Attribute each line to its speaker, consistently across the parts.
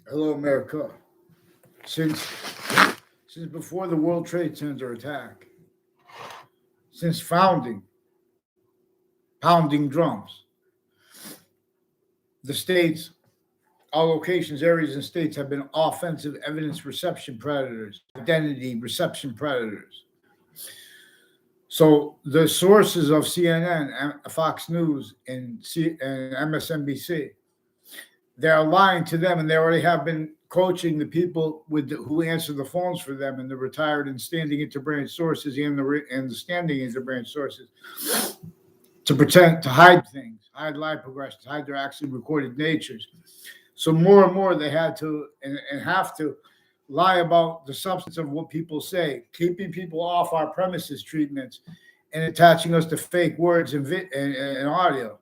Speaker 1: Hello, America. Since since before the World Trade Center attack, since founding, pounding drums, the states, our locations, areas, and states have been offensive evidence reception predators, identity reception predators. So the sources of CNN, Fox News, and MSNBC, they're lying to them, and they already have been coaching the people who answer the phones for them, and the retired and standing interbranch sources and the standing interbranch sources to pretend to hide things, hide live progressions, hide their actually recorded natures. So more and more they had to and have to lie about the substance of what people say, keeping people off our premises treatments, and attaching us to fake words and audio,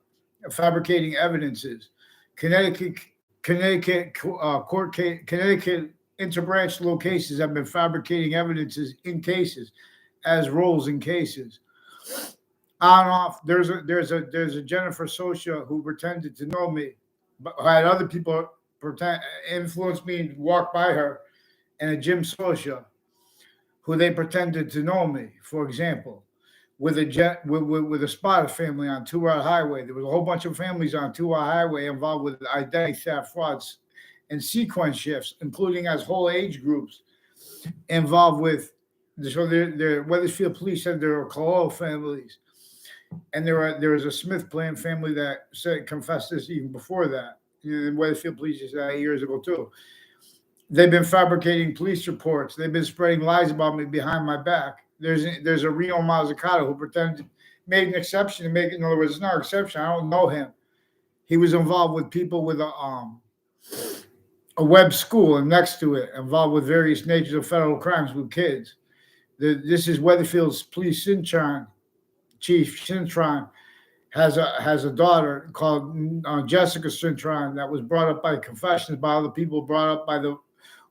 Speaker 1: fabricating evidences. Connecticut, Connecticut interbranch locations have been fabricating evidences in cases as roles in cases. On and off. There's a Jennifer Socia who pretended to know me, but had other people pretend influence me and walk by her, and a Jim Socia who they pretended to know me. For example, with a Spada family on Two Rod Highway. There was a whole bunch of families on Two Rod Highway involved with identity theft, frauds, and sequence shifts, including as whole age groups involved with. So the Weathersfield Police said there were Colo families, and there was a Smith clan family that said confessed this even before that. The Weathersfield Police said that years ago too. They've been fabricating police reports. They've been spreading lies about me behind my back. There's a Reno Mazzucato who pretended made an exception to make it. In other words, it's not an exception. I don't know him. He was involved with people with a web school and next to it, involved with various natures of federal crimes with kids. This is Weatherfield's police Cintron, Chief Cintron has a daughter called Jessica Cintron that was brought up by confessions by other people, brought up by the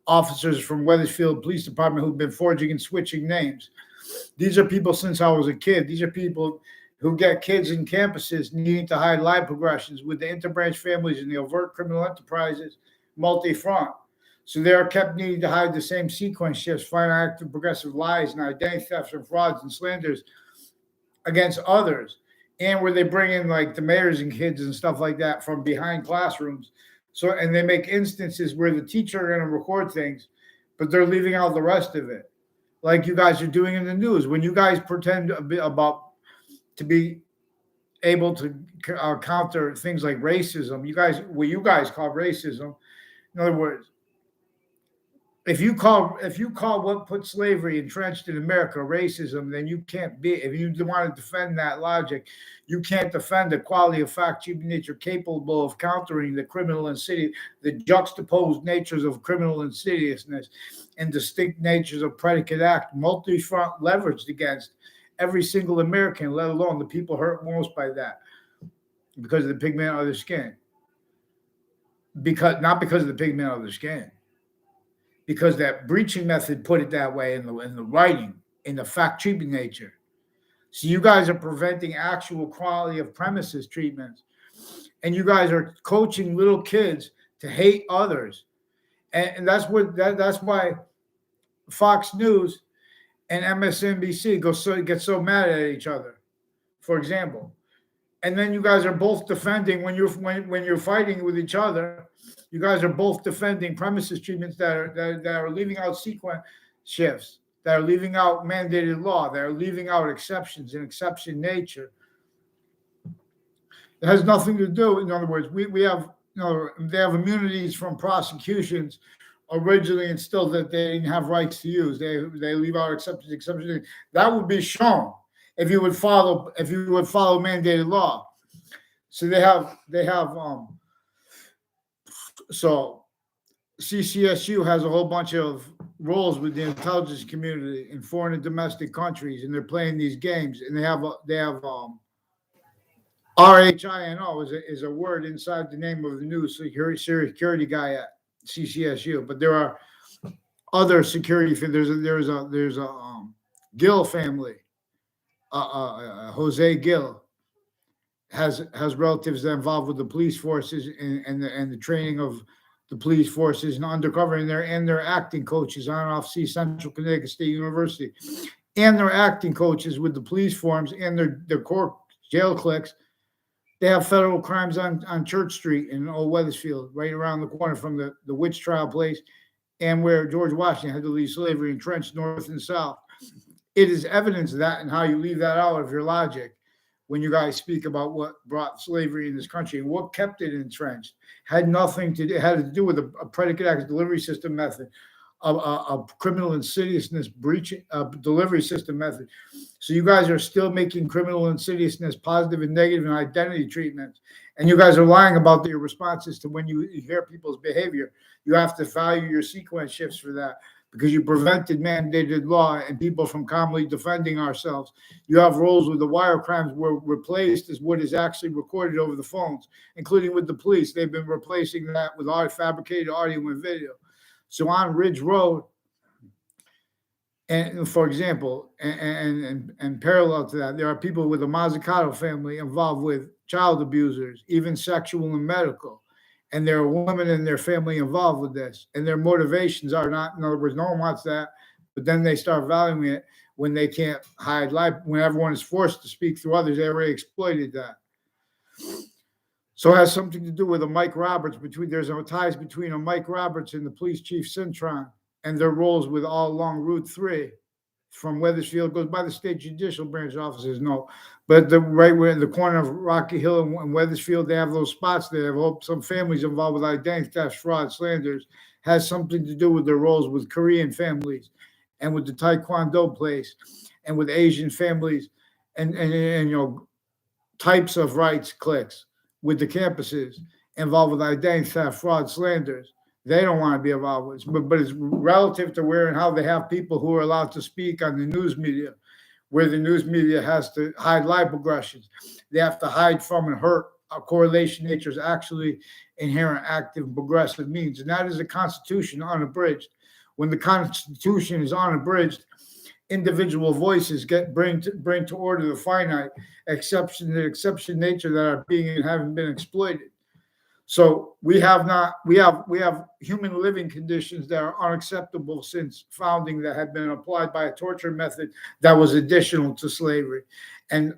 Speaker 1: officers from Weathersfield Police Department who've been forging and switching names. These are people since I was a kid. These are people who get kids in campuses needing to hide live progressions with the interbranch families and the overt criminal enterprises multi-front. So they are kept needing to hide the same sequence shifts, final active progressive lies and identity thefts and frauds and slanders against others. And where they bring in like the mayors and kids and stuff like that from behind classrooms. So, and they make instances where the teacher are going to record things, but they're leaving out the rest of it, like you guys are doing in the news. When you guys pretend to be able to counter things like racism, what you guys call racism. In other words, if you call what put slavery entrenched in America racism, then you can't be. If you want to defend that logic, you can't defend the quality of fact, cheap nature capable of countering the juxtaposed natures of criminal insidiousness, and distinct natures of predicate act, multi-front leveraged against every single American, let alone the people hurt most by that, because of the pigment of their skin. Not because of the pigment of their skin. Because that breaching method put it that way in the writing, in the fact treatment nature. So you guys are preventing actual quality of premises treatments, and you guys are coaching little kids to hate others, and that's why Fox News and MSNBC get so mad at each other, for example. And then you guys are both defending when you're fighting with each other. You guys are both defending premises treatments that are leaving out sequence shifts, that are leaving out mandated law, that are leaving out exceptions and exception nature. It has nothing to do. In other words, we have they have immunities from prosecutions originally instilled that they didn't have rights to use. They leave out exceptions. That would be shown if you would follow mandated law. So so CCSU has a whole bunch of roles with the intelligence community in foreign and domestic countries, and they're playing these games. And they have RHINO is a word inside the name of the new security guy at CCSU. But there are other security. There's a Gill family. Jose Gill has relatives that are involved with the police forces and the training of the police forces and undercover, and their acting coaches on and off Central Connecticut State University, and their acting coaches with the police forms and their core jail cliques. They have federal crimes on Church Street in Old Weathersfield, right around the corner from the witch trial place, and where George Washington had to leave slavery entrenched north and south. It is evidence of that, and how you leave that out of your logic when you guys speak about what brought slavery in this country and what kept it entrenched. Had nothing to do, had to do with a predicate act delivery system method, a criminal insidiousness breach delivery system method. So you guys are still making criminal insidiousness positive and negative and identity treatments. And you guys are lying about your responses to when you hear people's behavior. You have to value your sequence shifts for that, because you prevented mandated law and people from calmly defending ourselves. You have roles where the wire crimes were replaced as what is actually recorded over the phones, including with the police. They've been replacing that with fabricated audio and video. So on Ridge Road, and for example, and parallel to that, there are people with the Mazzucato family involved with child abusers, even sexual and medical. And there are women in their family involved with this. And their motivations are not, in other words, no one wants that, but then they start valuing it when they can't hide life, when everyone is forced to speak through others. They already exploited that. So it has something to do with a Mike Roberts. There's ties between a Mike Roberts and the police chief Cintron, and their roles with all along Route 3 from Weathersfield. Goes by the state judicial branch offices, no. But right where in the corner of Rocky Hill and Weathersfield, they have those spots there. They have some families involved with identity theft, fraud, slanders. Has something to do with their roles with Korean families and with the Taekwondo place and with Asian families and types of rights cliques with the campuses involved with identity theft, fraud, slanders. They don't want to be involved with it, but it's relative to where and how they have people who are allowed to speak on the news media, where the news media has to hide live progressions. They have to hide from and hurt. A correlation nature is actually inherent, active, progressive means, and that is the Constitution unabridged. When the Constitution is unabridged, individual voices bring to order the finite, exception nature that are being and haven't been exploited. So we have human living conditions that are unacceptable since founding, that have been applied by a torture method that was additional to slavery. And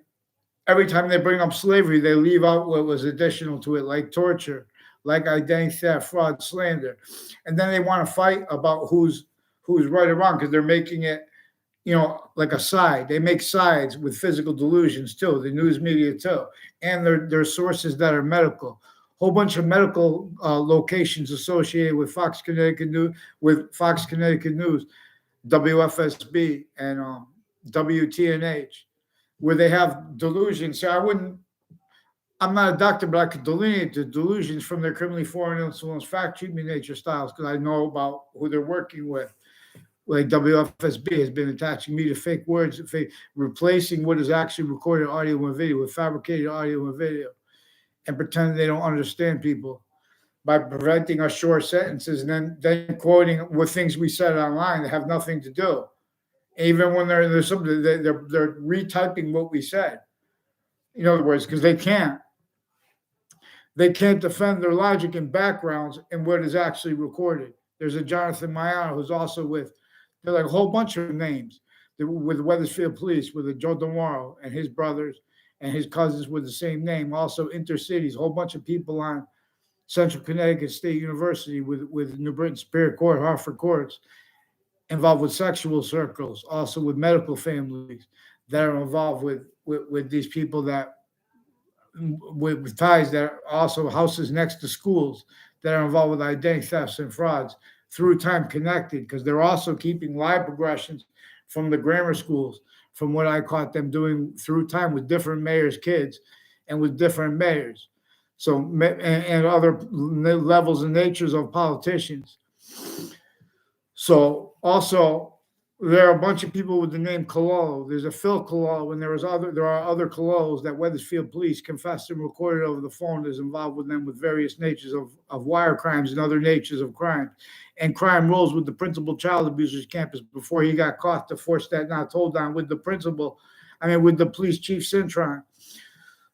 Speaker 1: every time they bring up slavery, they leave out what was additional to it, like torture, like identity theft, fraud, slander. And then they want to fight about who's right or wrong, because they're making it, like a side. They make sides with physical delusions too, the news media too. And their sources that are medical. Whole bunch of medical locations associated with Fox Connecticut News, WFSB, and WTNH, where they have delusions. So I'm not a doctor, but I could delineate the delusions from their criminally foreign influence fact treatment nature styles, because I know about who they're working with. Like WFSB has been attaching me to fake words, replacing what is actually recorded audio and video with fabricated audio and video, and pretending they don't understand people by preventing us short sentences and then quoting with things we said online that have nothing to do. Even when there's something, they're retyping what we said. In other words, because they can't defend their logic and backgrounds and what is actually recorded. There's a Jonathan Mayano who's also with, they're like a whole bunch of names with Weathersfield Police, with a Joe DeMauro and his brothers and his cousins with the same name. Also intercities, a whole bunch of people on Central Connecticut State University with New Britain Superior Court, Hartford Courts, involved with sexual circles, also with medical families that are involved with these people that with ties, that are also houses next to schools that are involved with identity thefts and frauds through time connected, because they're also keeping live progressions from the grammar schools, from what I caught them doing through time with different mayors' kids and with different mayors. So, and other levels and natures of politicians. So also, there are a bunch of people with the name Cololo. There's a Phil Cololo, and there are other Cololos that Weathersfield Police confessed and recorded over the phone is involved with them with various natures of wire crimes and other natures of crime. And crime rolls with the principal child abusers campus before he got caught to force that not told on with the principal, with the police chief Cintron.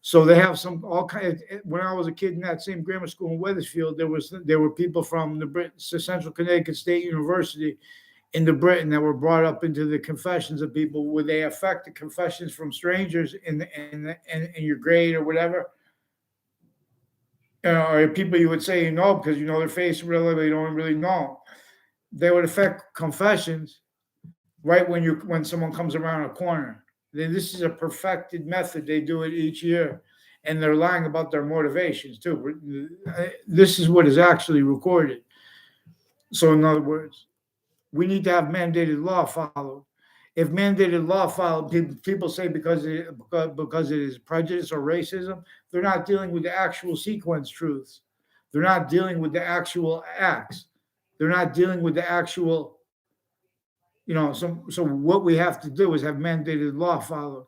Speaker 1: So they have some all kind of. When I was a kid in that same grammar school in Wethersfield, there were people from the Central Connecticut State University into Britain that were brought up into the confessions of people. Would they affect the confessions from strangers in your grade or whatever? Or people you would say you know because you know their face, really, but you don't really know. They would affect confessions right when someone comes around a corner. Then this is a perfected method. They do it each year, and they're lying about their motivations too. This is what is actually recorded. So, in other words, we need to have mandated law followed. If mandated law followed, people say because it is prejudice or racism, they're not dealing with the actual sequence truths. They're not dealing with the actual acts. They're not dealing with the actual, so what we have to do is have mandated law followed.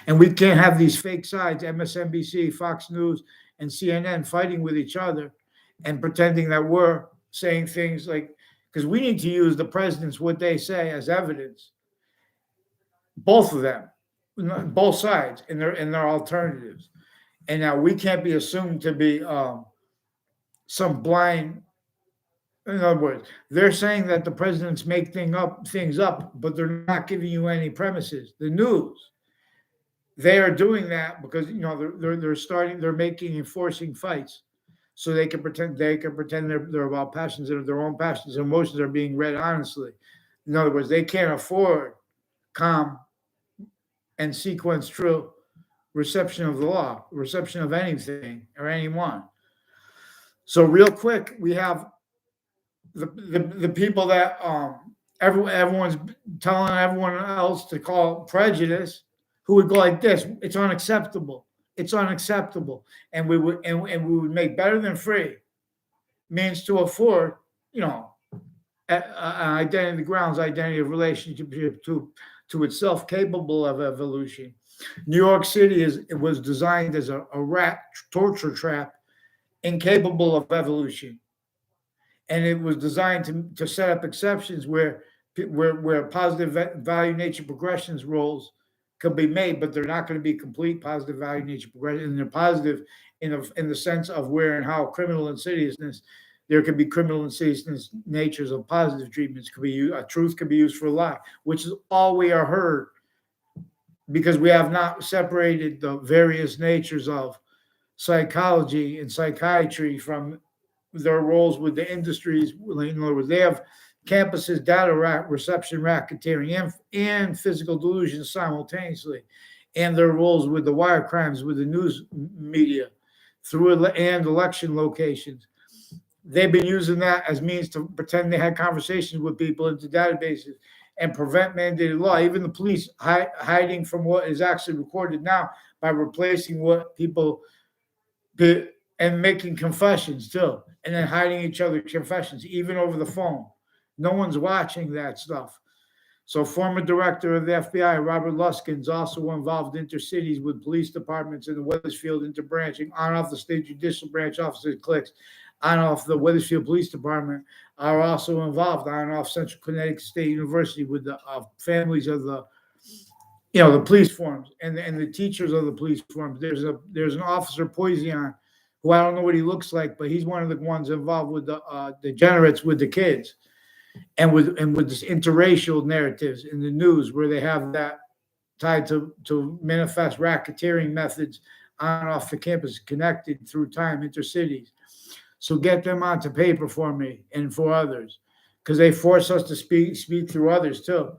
Speaker 1: And we can't have these fake sides, MSNBC, Fox News, and CNN fighting with each other and pretending that we're saying things like, because we need to use the presidents, what they say as evidence. Both of them, both sides in their alternatives. And now we can't be assumed to be some blind. In other words, they're saying that the presidents make things up, but they're not giving you any premises. The news, they are doing that because they're enforcing fights, so they can pretend they're about passions and their own passions and emotions are being read honestly. In other words, they can't afford calm and sequence true reception of the law, reception of anything or anyone. So real quick, we have the people that everyone's telling everyone else to call prejudice, who would go like this: it's unacceptable. It's unacceptable, and we would make better than free means to afford, identity grounds, identity of relationship to itself capable of evolution. New York City was designed as a rat torture trap, incapable of evolution. And it was designed to set up exceptions where positive value nature progressions roles could be made, but they're not going to be complete positive value nature progression. And they're positive in the sense of where and how criminal insidiousness. There could be criminal insidiousness natures of positive treatments. Could be a truth could be used for a lie, which is all we are heard, because we have not separated the various natures of psychology and psychiatry from their roles with the industries. In other words, they have campuses, data reception, racketeering, and physical delusions simultaneously, and their roles with the wire crimes, with the news media, and election locations. They've been using that as means to pretend they had conversations with people into databases and prevent mandated law. Even the police hiding from what is actually recorded now by replacing what people did and making confessions too, and then hiding each other's confessions, even over the phone. No one's watching that stuff. So former director of the FBI, Robert Luskin, is also involved intercities with police departments in the Wethersfield interbranching, on off the state judicial branch officers clicks, on off the Wethersfield Police Department, are also involved on off Central Connecticut State University with the families of the police forms and the teachers of the police forms. There's an officer, Poison, who I don't know what he looks like, but he's one of the ones involved with the degenerates with the kids, and with this interracial narratives in the news, where they have that tied to manifest racketeering methods on and off the campus, connected through time, intercities. So get them onto paper for me and for others, because they force us to speak through others too,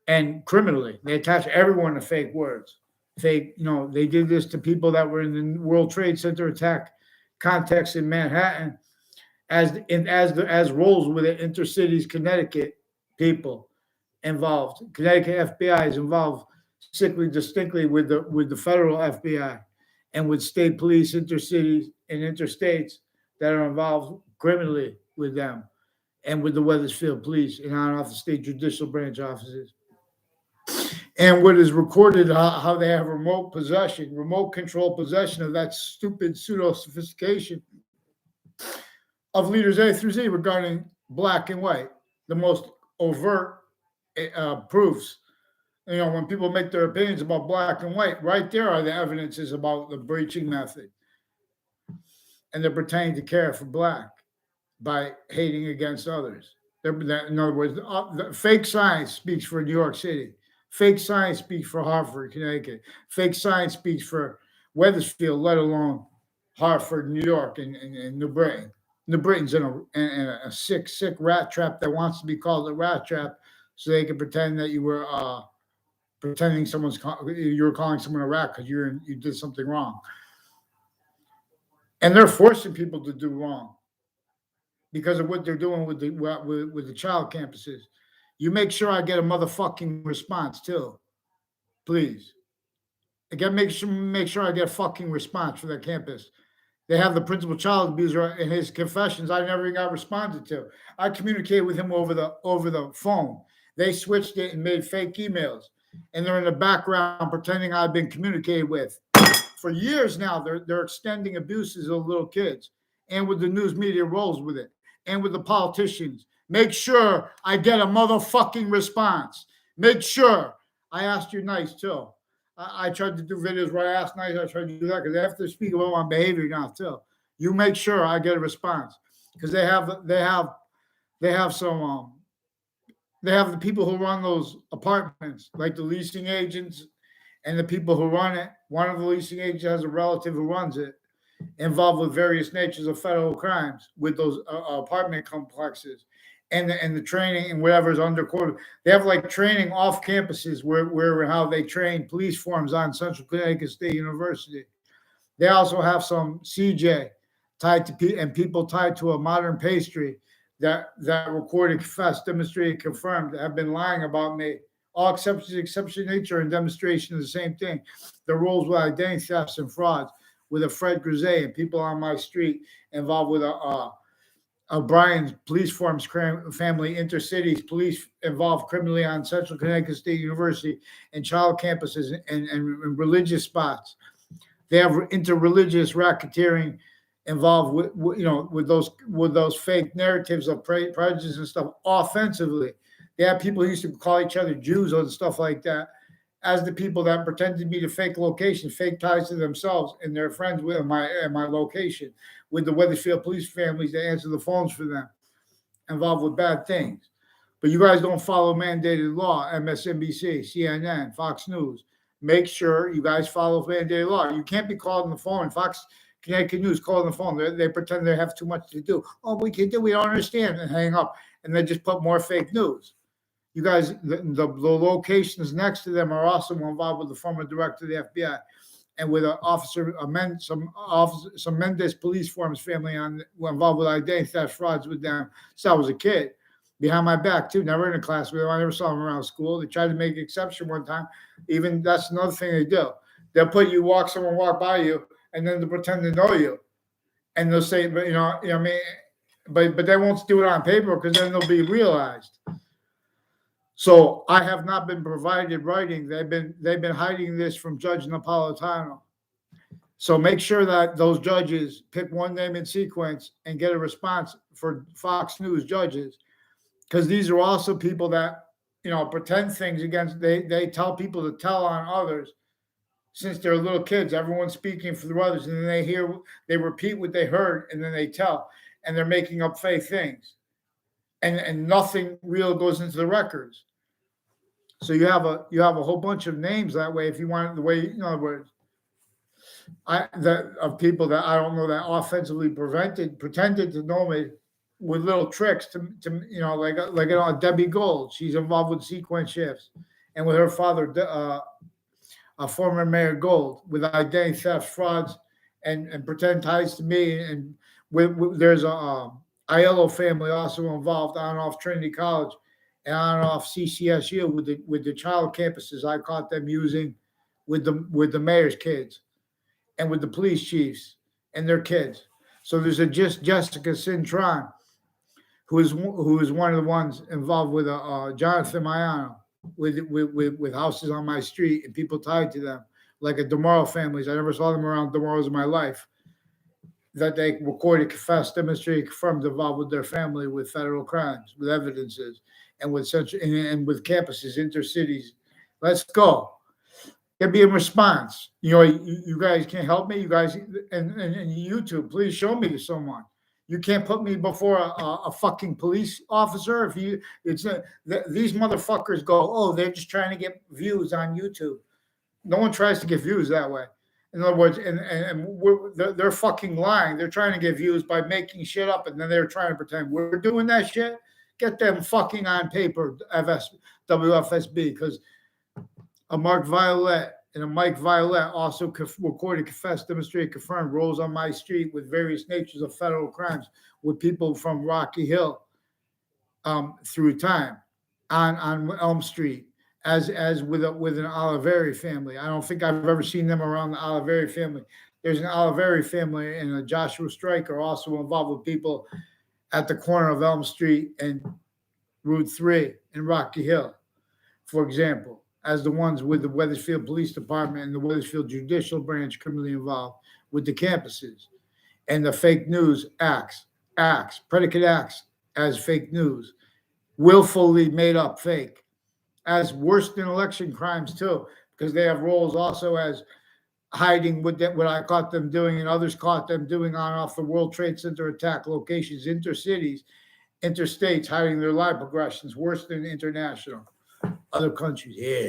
Speaker 1: and criminally. They attach everyone to fake words. They did this to people that were in the World Trade Center attack context in Manhattan, as roles with the intercities Connecticut people involved. Connecticut FBI is involved distinctly with the federal FBI and with state police, intercities and interstates that are involved criminally with them, and with the Wethersfield police and on off the state judicial branch offices. And what is recorded, how they have remote control possession of that stupid pseudo sophistication of leaders A through Z regarding black and white, the most overt proofs When people make their opinions about black and white, right there are the evidences about the breaching method. And they're pretending to care for black by hating against others. In other words, fake science speaks for New York City. Fake science speaks for Hartford, Connecticut. Fake science speaks for Wethersfield, let alone Hartford, New York, and New Britain. New Britain's in a sick rat trap that wants to be called a rat trap, so they can pretend that you were pretending you were calling someone a rat because you did something wrong, and they're forcing people to do wrong because of what they're doing with the child campuses. You make sure I get a motherfucking response too, please. Again, make sure I get a fucking response for that campus. They have the principal child abuser in his confessions. I never even got responded to. I communicated with him over the phone. They switched it and made fake emails, and they're in the background pretending I've been communicated with for years now. They're extending abuses of little kids, and with the news media rolls with it, and with the politicians. Make sure I get a motherfucking response. Make sure. I asked you nice too. I tried to do videos where I asked nice. I tried to do that because they have to speak about my behavior now too. You make sure I get a response because they have some they have the people who run those apartments, like the leasing agents and the people who run it. One of the leasing agents has a relative who runs it, involved with various natures of federal crimes with those apartment complexes. And the training and whatever is under court. They have like training off campuses where how they train police forms on Central Connecticut State University. They also have some CJ tied to and people tied to a modern pastry that recorded, confessed, demonstrated, confirmed have been lying about me. All exception nature and demonstration of the same thing. The rules with identity thefts and frauds with a Fred Grisey and people on my street involved with Brian's police forms family, intercities, police involved criminally on Central Connecticut State University and child campuses and religious spots. They have interreligious racketeering involved with those fake narratives of prejudice and stuff offensively. They have people who used to call each other Jews and stuff like that as the people that pretended to be the fake location, fake ties to themselves and their friends with my location, with the Wethersfield police families that answer the phones for them, involved with bad things. But you guys don't follow mandated law, MSNBC, CNN, Fox News. Make sure you guys follow mandated law. You can't be called on the phone. Fox Connecticut News called on the phone. They pretend they have too much to do. Oh, we don't understand, and hang up. And they just put more fake news. You guys, the locations next to them are also involved with the former director of the FBI and with some Mendes police forms family involved with identity theft frauds with them. So I was a kid behind my back too, never in a class with them. I never saw them around school. They tried to make an exception one time. Even that's another thing they do. They'll put someone walk by you and then they'll pretend to know you. And they'll say, but but they won't do it on paper because then they'll be realized. So I have not been provided writing. They've been hiding this from Judge Napolitano. So make sure that those judges pick one name in sequence and get a response for Fox News judges, because these are also people that pretend things against. They tell people to tell on others since they're little kids. Everyone's speaking for the others, and then they repeat what they heard, and then they tell, and they're making up fake things, and nothing real goes into the records. So you have a whole bunch of names that way. If you want the way, in other words, of people that I don't know that offensively pretended to know me with little tricks to like Debbie Gold. She's involved with sequence shifts, and with her father, a former Mayor Gold, with identity theft, frauds, and pretend ties to me. And there's a Aiello family also involved on and off Trinity College. And on and off CCSU with the child campuses I caught them using with the mayor's kids and with the police chiefs and their kids. So there's Jessica Cintron, who is one of the ones involved with Jonathan Maiano with houses on my street and people tied to them, like a DeMorrow families. I never saw them around DeMorrows in my life. That they recorded, confessed, demonstrated, confirmed involved with their family with federal crimes, with evidences. And with campuses, intercities, Let's go. Give me a response. You guys can't help me. You guys and YouTube, please show me to someone. You can't put me before a fucking police officer. If you, these motherfuckers go, oh, they're just trying to get views on YouTube. No one tries to get views that way. In other words, they're fucking lying. They're trying to get views by making shit up, and then they're trying to pretend we're doing that shit. Get them fucking on paper, WFSB, because a Mark Violet and a Mike Violet also recorded, confessed, demonstrated, confirmed rolls on my street with various natures of federal crimes with people from Rocky Hill through time on Elm Street. As with an Oliveri family. I don't think I've ever seen them around the Oliveri family. There's an Oliveri family and a Joshua Stryker also involved with people at the corner of Elm Street and Route 3 in Rocky Hill, for example, as the ones with the Wethersfield Police Department and the Wethersfield Judicial Branch criminally involved with the campuses and the fake news acts, predicate acts as fake news, willfully made up fake, as worse than election crimes too, because they have roles also as hiding what I caught them doing and others caught them doing on off the World Trade Center attack locations, intercities, interstates, hiding their live progressions, worse than international. Other countries, yeah.